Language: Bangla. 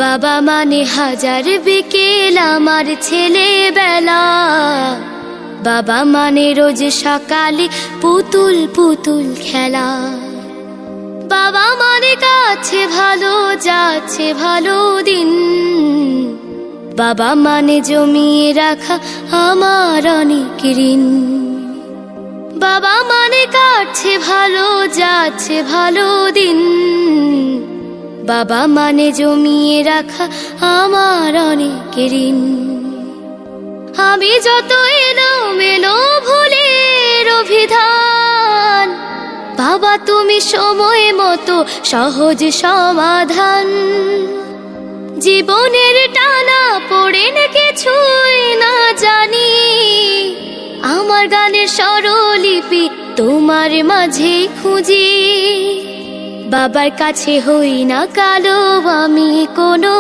বাবা মানে হাজার বিকেল আমার ছেলেবেলা। বাবা মানে রোজ সকালে পুতুল পুতুল খেলা। বাবা মানে কাছে ভালো যাচ্ছে ভালো দিন। বাবা মানে জমিয়ে রাখা আমার অনেক ঋণ। বাবা মানে কাটছে ভালো যাচ্ছে ভালো দিন। বাবা মানে জমিয়ে রাখা আমার অনেক ঋণ। আমি যত এলোমেলো ভুলের অভিধান, বাবা তুমি সময় মতো সহজ সমাধান। জীবনের টানা পড়ে না কিছুই না জানি, আমার গানের স্বরলিপি তোমার মাঝে খুঁজি। বাবার কাছে হই না কালো আমি কোনো